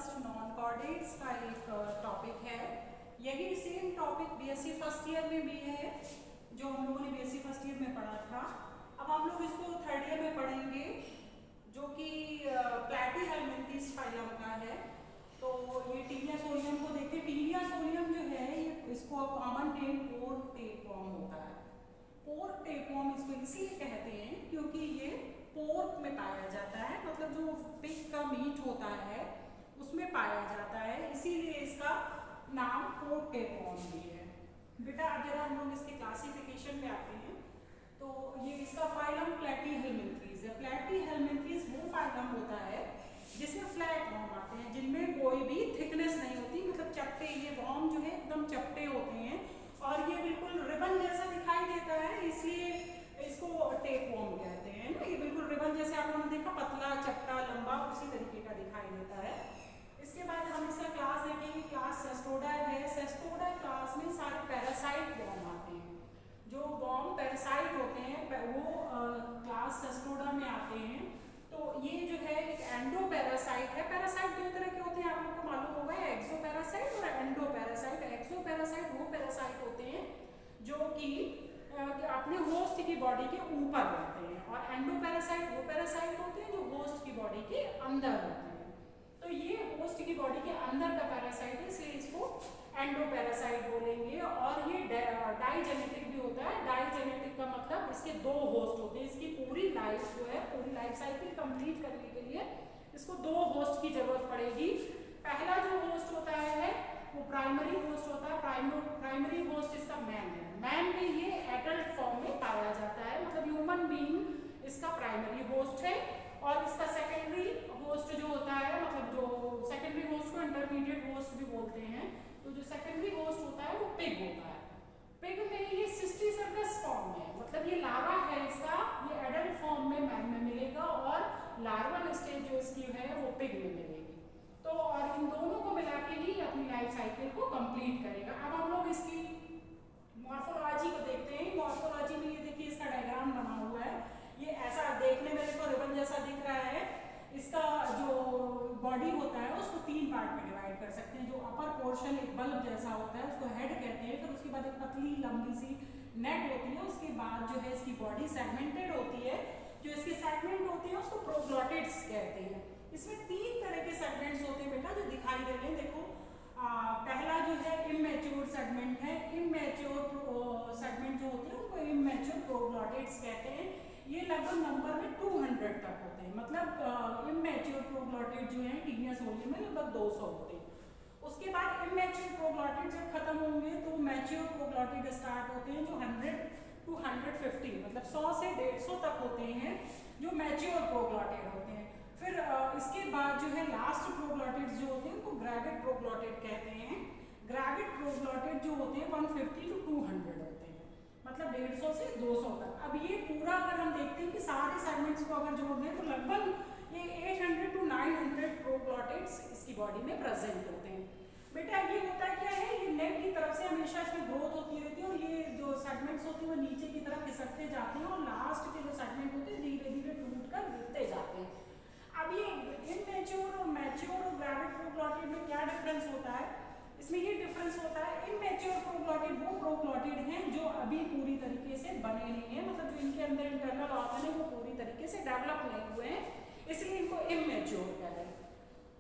First non chordates का एक topic है। यही same topic BSc first year में भी है जो हम लोगों ने बीएससी फर्स्ट ईयर में पढ़ा था। अब हम लोग इसको थर्ड ईयर में पढ़ेंगे जो कि प्लैटीहेल्मिन्थेस फाइलम का है। तो ये टीनिया सोलियम को देखते हैं। टीनिया सोलियम जो है ये इसको कॉमन नेम पोर्क टेपवर्म होता है। पोर्क टेपवर्म इसको इसीलिए कहते हैं क्योंकि ये पोर्क में पाया जाता है, मतलब जो पिग का मीट होता है उसमें पाया जाता है, इसीलिए इसका नाम पोर्क टेपवर्म भी है। बेटा अब जरा हम लोग इसके क्लासिफिकेशन पे आते हैं। तो ये इसका फाइलम प्लैटीहेल्मिन्थेस है। प्लैटीहेल्मिन्थेस वो फाइलम होता है जिसमें फ्लैट वर्म आते हैं, जिनमें कोई भी थिकनेस नहीं होती, मतलब चपटे, ये वर्म जो है एकदम चपटे होते हैं और ये बिल्कुल रिबन जैसा दिखाई देता है, इसलिए इसको टेपवर्म कहते हैं ना। ये बिल्कुल रिबन जैसे आप लोगों ने देखा, पतला चपटा लंबा उसी तरीके का दिखाई देता है। इसके बाद हम इसका क्लास देखेंगे। क्लास सेस्टोडा है। सेस्टोडा क्लास में सारे पैरासाइट वर्म आते हैं। जो वर्म पैरासाइट होते हैं वो क्लास सेस्टोडा में आते हैं। तो ये जो है एक एंडोपैरासाइट है। पैरासाइट दो तरह के होते हैं, आप लोग को मालूम होगा, एक्सोपैरासाइट और एंडोपैरासाइट। एक्सोपैरासाइट वो पैरासाइट होते हैं जो कि अपने होस्ट की बॉडी के ऊपर रहते हैं, और एंडोपैरासाइट वो पैरासाइट होते हैं जो होस्ट की बॉडी के अंदर होते हैं। तो ये होस्ट की बॉडी के अंदर का पैरासाइट है, इसलिए इसको एंडोपैरासाइट बोलेंगे। और ये डाइजेनेटिक भी होता है। डाइजेनेटिक का मतलब इसके दो होस्ट होते हैं। इसकी पूरी लाइफ जो है, पूरी लाइफ साइकिल कंप्लीट करने के लिए इसको दो होस्ट की जरूरत पड़ेगी। पहला जो होस्ट होता है वो प्राइमरी होस्ट होता है। प्राइमरी होस्ट इसका मैन है। मैन में ये एडल्ट फॉर्म में पाया जाता है, मतलब ह्यूमन बीइंग इसका प्राइमरी होस्ट है। और इसका सेकेंडरी होस्ट जो होता है, मतलब जो सेकेंडरी होस्ट को इंटरमीडिएट होस्ट भी बोलते हैं, तो जो सेकेंडरी होस्ट होता है वो पिग होता है। पिग में ये सिस्टीसर्कस फॉर्म है, मतलब ये लार्वा है इसका, ये एडल्ट फॉर्म में मैन में मिलेगा और लार्वल स्टेज जो इसकी है वो पिग में मिलेगी। तो और इन दोनों को मिला के ही अपनी लाइफ साइकिल को कंप्लीट करेगा। अब हम लोग इसकी मॉर्फोलॉजी को देखते हैं। मॉर्फोलॉजी में ये देखिए इसका डायग्राम बना हुआ है। ये ऐसा देखने में देखो रिबन जैसा दिख रहा है। इसका जो बॉडी होता है उसको तीन पार्ट में डिवाइड कर सकते हैं। जो अपर पोर्शन एक बल्ब जैसा होता है उसको हेड कहते हैं, फिर उसके बाद एक पतली लंबी सी नेक होती है, उसके बाद जो है इसकी बॉडी सेगमेंटेड होती है। जो इसके सेगमेंट होते हैं उसको प्रोग्लॉटिड्स कहते हैं। इसमें तीन तरह के सेगमेंट्स होते हैं बेटा जो दिखाई दे रहे हैं। देखो पहला जो है इमैच्योर सेगमेंट है। इमैच्योर सेगमेंट जो होते हैं उनको इमैच्योर प्रोग्लॉटिड्स कहते हैं। ये लगभग नंबर में 200 तक होते हैं, मतलब इमैच्योर प्रोग्लॉटिड जो है टीनिया सोलियम में लगभग 200 होते हैं। उसके बाद इमैच्योर प्रोग्लॉटिड जब खत्म होंगे तो मैच्योर प्रोग्लॉटिड स्टार्ट होते हैं जो 100 to 150, मतलब 100 से 150 तक होते हैं जो मैच्योर प्रोग्लॉटिड होते हैं। फिर इसके बाद जो है लास्ट प्रोग्लॉटिड्स जो होते हैं उनको ग्रेविड प्रोग्लॉटिड कहते हैं। ग्रेविड प्रोग्लॉटिड जो होते हैं 150 to 200 होते हैं, मतलब 150 से 200 तक। अब ये पूरा अगर हम देखते हैं कि सारे सेगमेंट्स को अगर जोड़ दें तो लगभग ये 800 to 900 प्रोग्लॉटिड्स इसकी बॉडी में प्रेजेंट होते हैं। बेटा ये होता है क्या है, ये नेक की तरफ से हमेशा इसमें ग्रोथ होती रहती है और ये जो सेगमेंट्स होते हैं वो नीचे की तरफ खिसकते जाते हैं और लास्ट के जो सेगमेंट होते हैं धीरे धीरे टूट कर गिरते जाते हैं। अब ये इमैच्योर और मैच्योर और ग्रेविड प्रोग्लॉटिड में क्या डिफरेंस होता है? इसमें ये डिफरेंस होता है, इमैच्योर प्रोग्लॉटिड वो प्रोग्लॉटिड हैं जो अभी पूरी तरीके से बने नहीं है, मतलब जो इनके अंदर इंटरनल ऑर्गन है वो पूरी तरीके से डेवलप नहीं हुए हैं, इसलिए इनको इमैच्योर कहते हैं।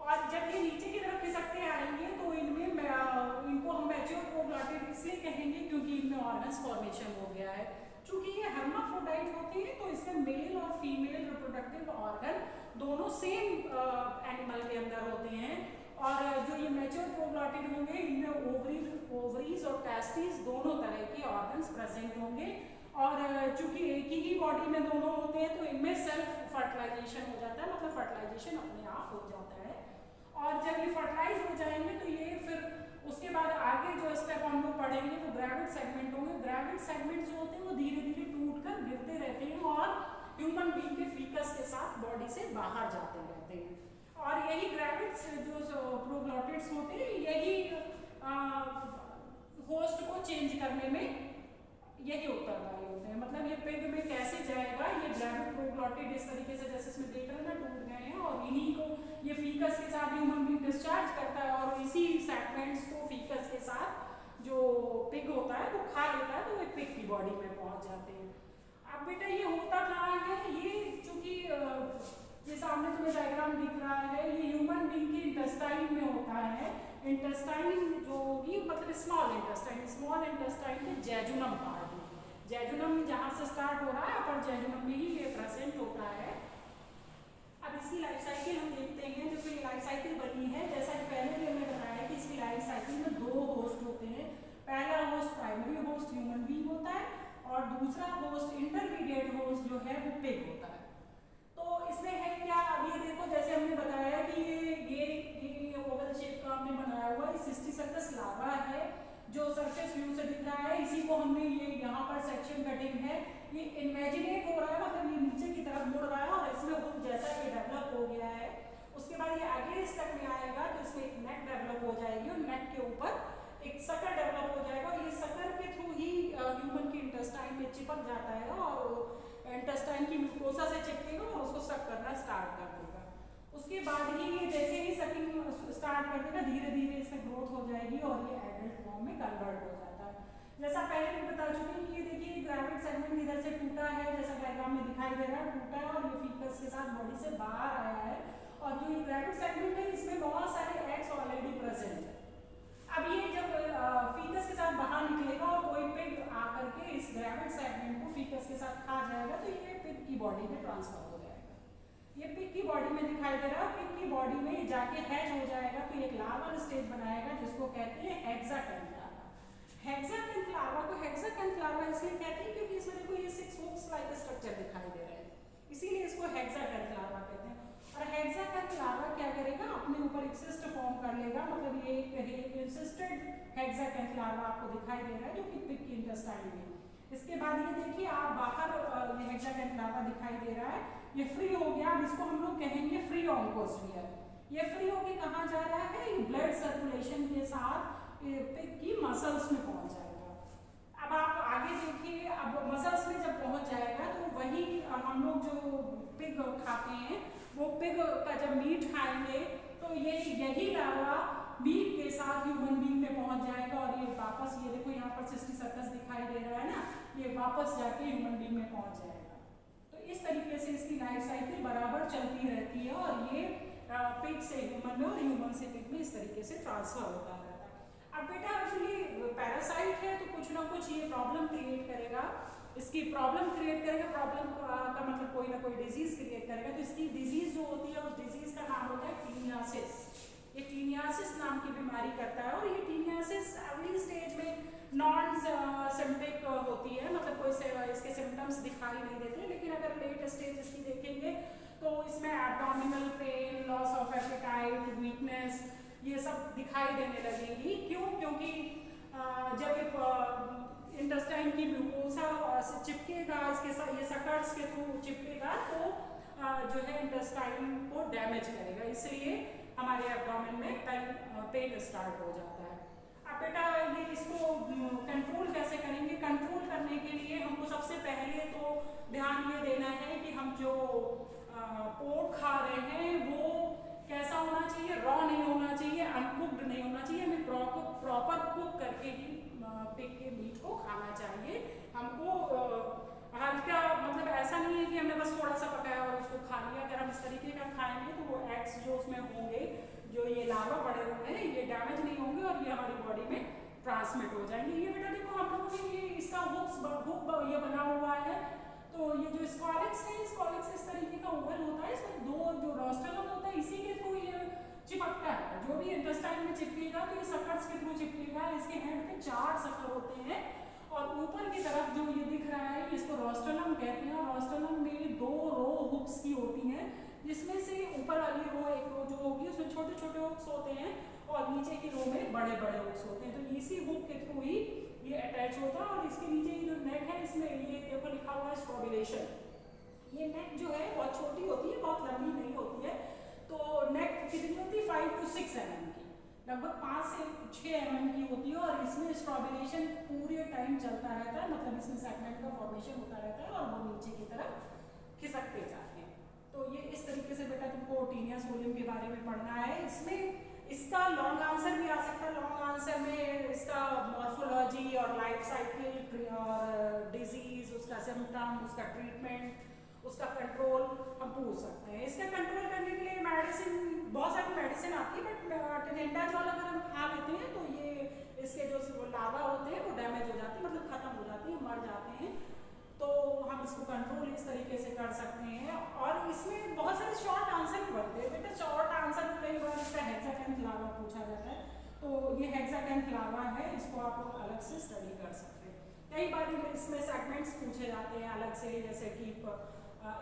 और जब ये नीचे की तरफ खिसकते आएंगे तो इनमें इनको हम मैच्योर प्रोग्लॉटिड इसलिए कहेंगे क्योंकि इनमें ऑर्गन्स फॉर्मेशन हो गया है। चूंकि ये हर्माफ्रोडाइट होती है तो इसमें मेल और फीमेल रिप्रोडक्टिव ऑर्गन दोनों सेम एनिमल के अंदर होते हैं। और जो ये मैच्योर प्रोग्लॉटिड होंगे इनमें ओवरीज और टेस्टिस दोनों तरह के ऑर्गन्स प्रेजेंट होंगे। और चूंकि एक ही बॉडी में दोनों होते हैं तो इनमें सेल्फ फर्टिलाइजेशन हो जाता है, मतलब फर्टिलाइजेशन अपने आप हो जाता है। और जब ये फर्टिलाइज हो जाएंगे तो ये फिर उसके बाद आगे जो स्टेप हम लोग पढ़ेंगे तो ग्रेविड सेगमेंट होंगे। ग्रेविड सेगमेंट जो होते हैं वो धीरे धीरे टूट कर गिरते रहते हैं और ह्यूमन बीइंग के फीकस के साथ बॉडी से बाहर जाते रहते हैं। और यही ग्रेविड्स जो प्रोग्लॉटिड्स होते हैं यही होस्ट को चेंज करने में यही उत्तरदायी होते हैं। मतलब ये पिग में कैसे जाएगा, ये ग्रेविड प्रोग्लॉटिड इस तरीके से जैसे इसमें देख रहे हैं ना टूट गए हैं, और इन्हीं को ये फीकस के साथ ह्यूमन बीइंग डिस्चार्ज करता है और इसी सेगमेंट्स को फीकस के साथ जो पिग होता है वो खा लेता है, तो वो पिग की बॉडी में पहुंच जाते हैं। अब बेटा ये होता कहाँ है, ये चूंकि ये सामने तुम्हें डायग्राम दिख रहा है, ये ह्यूमन बीइंग के इंटेस्टाइन में होता है। इंटेस्टाइन जो होगी मतलब स्मॉल इंटेस्टाइन के जेजुनम पार्ट में, जेजुनम जहाँ से स्टार्ट हो रहा है अपर जेजुनम में ही ये प्रेजेंट होता है। अब इसकी लाइफ साइकिल हम देखते हैं, जो कि लाइफ साइकिल बनी है जैसा कि पहले भी हमने बताया कि इसकी लाइफ साइकिल में 2 होस्ट होते हैं। पहला host primary host human being होता है और दूसरा होस्ट इंटरमीडिएट होस्ट जो है वो पिग होता है। तो इसमें है क्या, अब ये देखो जैसे हमने बताया कि ये ओवल शेप का हमने बनाया हुआ सिस्टिसर्कस लार्वा है जो सरफेस व्यू से दिख रहा है। इसी को हमने ये यहाँ पर सेक्शन कटिंग है, ये इमेजिनेट हो रहा है, मतलब ये नीचे की तरफ मुड़ रहा है और इसमें हुक जैसा ये डेवलप हो गया है। उसके बाद ये आगे इस तक में आएगा तो इसमें एक नेक डेवलप हो जाएगी और नेक के ऊपर एक सकर डेवलप हो जाएगा। ये सकर के थ्रू ही ह्यूमन की इंटेस्टाइन में चिपक जाता है और इंटेस्टाइन की म्यूकोसा से चिपकेगा और उसको सक करना स्टार्ट कर देगा। उसके बाद ही ये जैसे ही सकिंग स्टार्ट कर देगा धीरे धीरे इसमें ग्रोथ हो जाएगी और ये एडल्ट फॉर्म में कन्वर्ट हो जाता है। जैसा पहले भी बता चुके हैं कि ये देखिए ग्रेविड सेगमेंट इधर से टूटा है, जैसा डायग्राम में दिखाई दे रहा है, टूटा है और ये फीकस के साथ बॉडी से बाहर आया है। और जो ये ग्रेविड सेगमेंट है इसमें बहुत सारे एग्स ऑलरेडी प्रेजेंट है। अब ये जब फीकस के साथ बाहर निकलेगा और कोई पिग आकर के इस ग्रेविड सेगमेंट को फीकस के साथ खा जाएगा तो ये पिग की बॉडी में ट्रांसफर हो जाएगा। ये पिग की बॉडी में दिखाई दे रहा है, पिग की बॉडी में जाके हैच हो जाएगा तो एक लार्वल स्टेज बनाएगा जिसको कहते हैं हेक्साकैंथ लार्वा। हेक्साकैंथ लार्वा को हेक्साकैंथ लार्वा इसलिए कहते हैं क्योंकि इसमें देखो ये 6 हुक्स लाइक स्ट्रक्चर दिखाई दे रहे हैं, इसीलिए इसको हेक्साकैंथ लार्वा कहते हैं। और हेक्साकैंथ लार्वा क्या करेगा, अपने ऊपर एक सिस्ट फॉर्म कर लेगा, मतलब ये एक इंसिस्टेड हेक्साकैंथ लार्वा आपको दिखाई दे रहा है जो कि पिग की इंटेस्टाइन में। इसके बाद ये देखिए आप बाहर ये हेक्साकैंथ लार्वा दिखाई दे रहा है, ये फ्री हो गया। अब इसको हम लोग कहेंगे फ्री ऑन्कोस्फीयर। ये फ्री होके कहाँ जा रहा है, ये ब्लड सर्कुलेशन के साथ पिग की मसल्स में पहुंच जाएगा। अब आप आगे देखिए, अब मसल्स में जब पहुंच जाएगा तो वही हम लोग जो पिग खाते हैं वो पिग का जब मीट खाएंगे तो ये यही लार्वा मीट के साथ ह्यूमन बीइंग में पहुंच जाएगा और ये वापस, ये देखो यहाँ पर सिस्टिसर्कस दिखाई दे रहा है ना, ये वापस जाके ह्यूमन बीइंग में पहुंच जाएगा। तो इस तरीके से इसकी लाइफ साइकिल बराबर चलती रहती है और ये पिग से ह्यूमन में और ह्यूमन से पिग में इस तरीके से ट्रांसफर होता रहता है। अब बेटा एक्चुअली पैरासाइट है तो कुछ ना कुछ ये प्रॉब्लम क्रिएट करेगा, इसकी प्रॉब्लम क्रिएट करेगा। प्रॉब्लम का मतलब कोई ना कोई डिजीज क्रिएट करेगा। तो इसकी डिजीज जो होती है उस डिजीज का नाम होता है टीनियासिस। ये टीनियासिस नाम की बीमारी करता है और ये टीनियासिस अर्ली स्टेज में नॉन सिम्पटिक होती है, मतलब कोई इसके सिम्टम्स दिखाई नहीं देते। लेकिन अगर लेट स्टेज इसकी देखेंगे तो इसमें abdominal pain, loss of appetite, weakness ये सब दिखाई देने लगेगी। क्यों? क्योंकि जब इंटेस्टाइन की म्यूकोसा से चिपकेगा, इसके साथ ये सकर्स के थ्रू चिपकेगा तो जो है इंटेस्टाइन को डैमेज करेगा, इसलिए हमारे एब्डोमेन में पेन स्टार्ट हो जाता है। अब बेटा ये इसको कंट्रोल कैसे करेंगे? कंट्रोल करने के लिए हमको सबसे पहले तो ध्यान ये देना है कि हम जो पोर्क खा रहे हैं वो कैसा होना चाहिए, रॉ नहीं होना चाहिए, अनकुक्ड नहीं होना चाहिए, हमें प्रॉपर कुक करके ही पिग के मीट को खाना चाहिए। हमको हल्का, मतलब ऐसा नहीं है कि हमने बस थोड़ा सा पकाया और उसको खा लिया। अगर हम इस तरीके का खाएंगे तो वो एग्स जो उसमें होंगे, जो ये लार्वा पड़े हुए हैं, ये डैमेज नहीं होंगे और ये हमारी बॉडी में ट्रांसमिट हो जाएंगे। ये बेटा देखो हम लोगों ने ये इसका हुक ये बना हुआ है, तो ये जो स्कॉलिक्स है, स्कॉलिक्स इस तरीके का ओवल होता है, इसमें 2 जो रोस्ट्रम होता है इसी के थ्रू ये चिपकता है। जो भी इंटेस्टाइन में चिपकेगा तो ये सकर्स के थ्रू चिपकेगा। इसके हेड पे 4 सकर होते हैं और ऊपर की तरफ जो ये दिख रहा है इसको रोस्ट्रम कहते हैं। और रोस्ट्रम में 2 रो हुक्स की होती हैं, जिसमें से ऊपर वाली रो एक रो जो होगी उसमें छोटे छोटे हुक्स होते हैं और नीचे की रो में बड़े बड़े हुक्स होते हैं। तो इसी हुक के थ्रू ही ये अटैच होता है। और इसके नीचे जो नेक है इसमें ये देखो लिखा हुआ है स्ट्रोबिलेशन। ये नेक जो है बहुत छोटी होती है, बहुत लंबी नहीं होती है। तो नेक कितनी होती है? 5 to 6 mm की, लगभग 5 से 6 mm की होती है और इसमें स्ट्रोबिलेशन पूरे टाइम सेगमेंट चलता रहता है, मतलब इसमें सेगमेंट का फॉर्मेशन होता रहता है और वो नीचे की तरफ खिसकते जाते हैं। तो ये इस तरीके से बेटा तुमको टीनियस वॉल्यूम के बारे में पढ़ना है। इसमें इसका लॉन्ग आंसर भी आ सकता है। लॉन्ग आंसर में इसका मॉर्फोलॉजी और लाइफ साइकिल और डिजीज, उसका सिम्टम, उसका ट्रीटमेंट, उसका कंट्रोल हम पूछ सकते हैं। इसका कंट्रोल करने के लिए मेडिसिन, बहुत सारी मेडिसिन आती है, बट टेनेडाजोल अगर हम खा लेते हैं तो ये इसके जो लार्वा होते हैं वो डैमेज हो जाते हैं, मतलब खत्म हो जाती है, मर जाते हैं। तो हम इसको कंट्रोल इस तरीके से कर सकते हैं। और इसमें बहुत सारे शॉर्ट आंसर भी बनते हैं बेटा। शॉर्ट आंसर में कई बार इसका हेक्साकैंथ लार्वा पूछा जाता है, तो ये हेक्साकैंथ लार्वा है, इसको आप लोग अलग से स्टडी कर सकते हैं। कई बार इसमें सेगमेंट्स पूछे जाते हैं अलग से, जैसे कि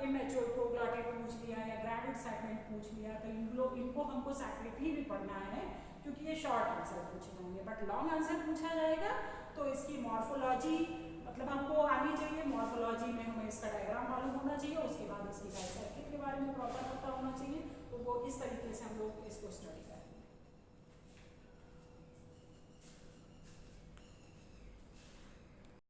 इमेच्योर प्रोग्लॉटिड पूछ लिया या ग्रेविड सेगमेंट पूछ लिया, तो इनको हमको सेपरेटली भी पढ़ना है क्योंकि ये शॉर्ट आंसर पूछे जाएंगे। बट लॉन्ग आंसर पूछा जाएगा तो इसकी मॉर्फोलॉजी मतलब हमको आनी चाहिए। मॉर्फोलॉजी में हमें इसका डायग्राम मालूम होना चाहिए, उसके बाद इसकी लाइफ साइकिल के बारे में प्रॉपर पता होना चाहिए। तो वो इस तरीके से हम लोग इसको स्टडी